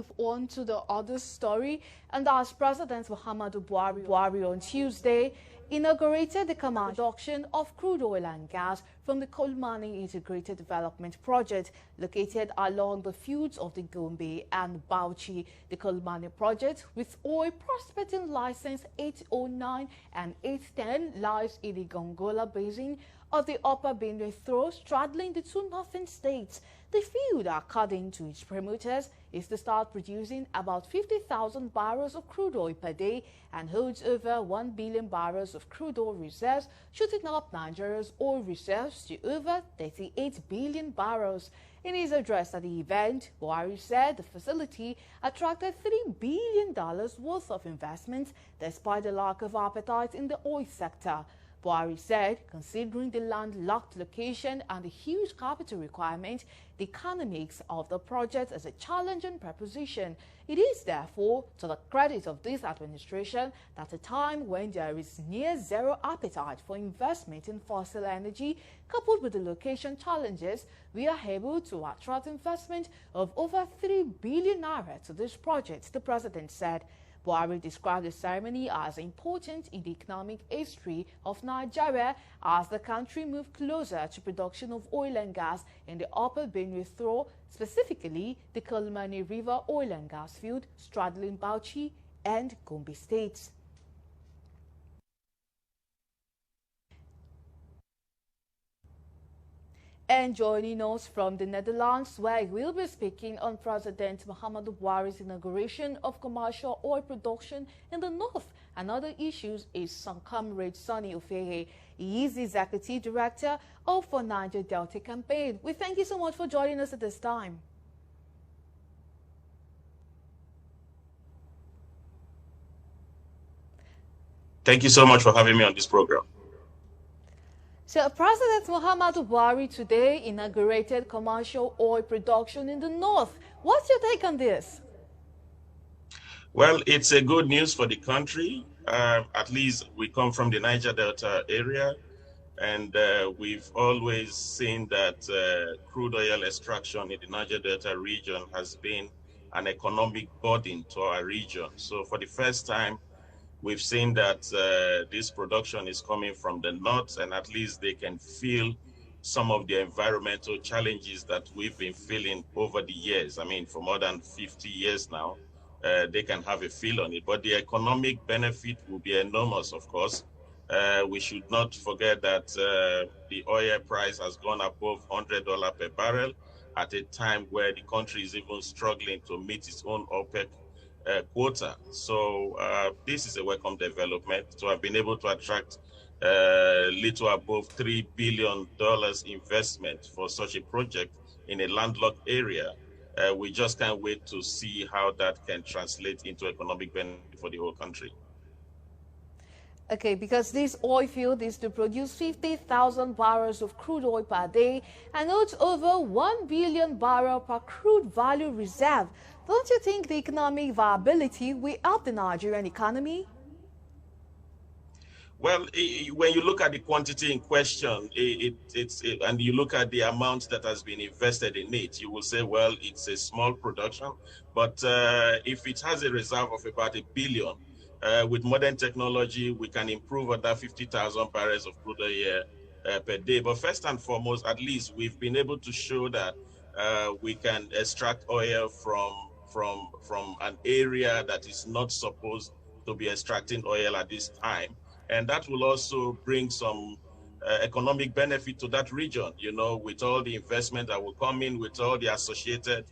move on to the other story, and as President Mohammadu Buhari on Tuesday inaugurated the production of crude oil and gas from the coal mining integrated development project located along the fields of the Gombe and Bauchi. The coal mining project, with oil prospecting license 809 and 810, lies in the Gongola Basin of the Upper Benue Throw, straddling the two northern states. The field, according to its promoters, is to start producing about 50,000 barrels of crude oil per day and holds over 1 billion barrels of crude oil reserves, shooting up Nigeria's oil reserves to over 38 billion barrels. In his address at the event, Buhari said the facility attracted $3 billion worth of investments despite the lack of appetite in the oil sector. Buhari said, considering the landlocked location and the huge capital requirement, the economics of the project is a challenging proposition. It is therefore to the credit of this administration that at a time when there is near zero appetite for investment in fossil energy, coupled with the location challenges, we are able to attract investment of over 3 billion naira to this project, the president said. Buhari described the ceremony as important in the economic history of Nigeria as the country moved closer to production of oil and gas in the Upper Benue Throw, specifically the Kolmani River oil and gas field straddling Bauchi and Gombe States. And joining us from the Netherlands, where we'll be speaking on President Mohammadu Buhari's inauguration of commercial oil production in the north and other issues, is Comrade Ofehe. He is the Executive Director of the Niger Delta Campaign. We thank you so much for joining us at this time. Thank you so much for having me on this program. So, President Mohammadu Buhari today inaugurated commercial oil production in the north. What's your take on this? Well, it's a good news for the country. At least we come from the Niger Delta area, and we've always seen that crude oil extraction in the Niger Delta region has been an economic burden to our region. So for the first time, we've seen that this production is coming from the north, and at least they can feel some of the environmental challenges that we've been feeling over the years. I mean, for more than 50 years now, they can have a feel on it. But the economic benefit will be enormous, of course. We should not forget that the oil price has gone above $100 per barrel at a time where the country is even struggling to meet its own OPEC quota. So this is a welcome development to have been able to attract little above $3 billion investment for such a project in a landlocked area. We just can't wait to see how that can translate into economic benefit for the whole country. Okay, because this oil field is to produce 50,000 barrels of crude oil per day and holds over 1 billion barrel per crude value reserve. Don't you think the economic viability will help the Nigerian economy? Well, when you look at the quantity in question, and you look at the amount that has been invested in it, you will say, well, it's a small production. But if it has a reserve of about 1 billion, with modern technology, we can improve on that 50,000 barrels of crude oil per day. But first and foremost, at least we've been able to show that we can extract oil from an area that is not supposed to be extracting oil at this time. And that will also bring some economic benefit to that region, you know, with all the investment that will come in, with all the associated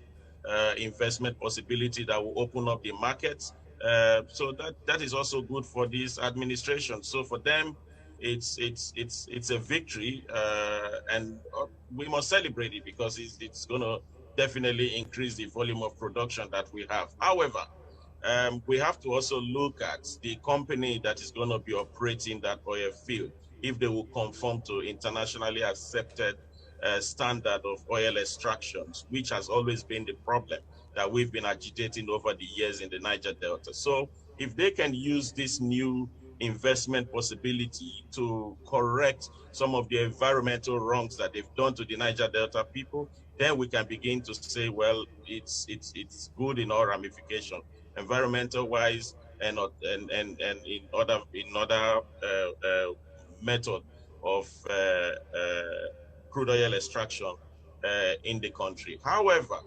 investment possibility that will open up the markets. So that is also good for this administration. So for them, it's a victory, and we must celebrate it because it's going to definitely increase the volume of production that we have. However, we have to also look at the company that is going to be operating that oil field, if they will conform to internationally accepted standard of oil extractions, which has always been the problem that we've been agitating over the years in the Niger Delta. So if they can use this new investment possibility to correct some of the environmental wrongs that they've done to the Niger Delta people, then we can begin to say, well, it's good in all ramifications, environmental wise, and in other method of crude oil extraction in the country. However,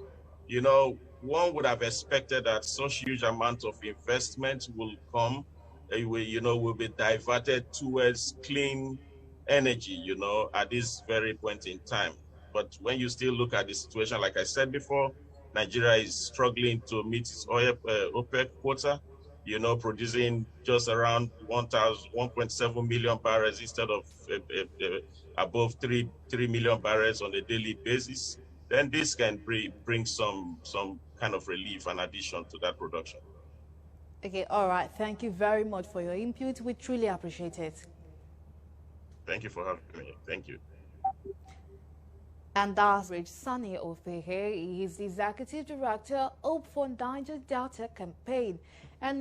you know, one would have expected that such huge amount of investment will come, will be diverted towards clean energy, you know, at this very point in time. But when you still look at the situation, like I said before, Nigeria is struggling to meet its oil OPEC quota, you know, producing just around 1.7 million barrels instead of above 3 million barrels on a daily basis. Then this can bring some kind of relief and addition to that production. Okay, all right. Thank you very much for your input. We truly appreciate it. Thank you for having me. Thank you. And that's Sunny Ofehe. He is the Executive Director, Hope for Niger Delta Campaign. And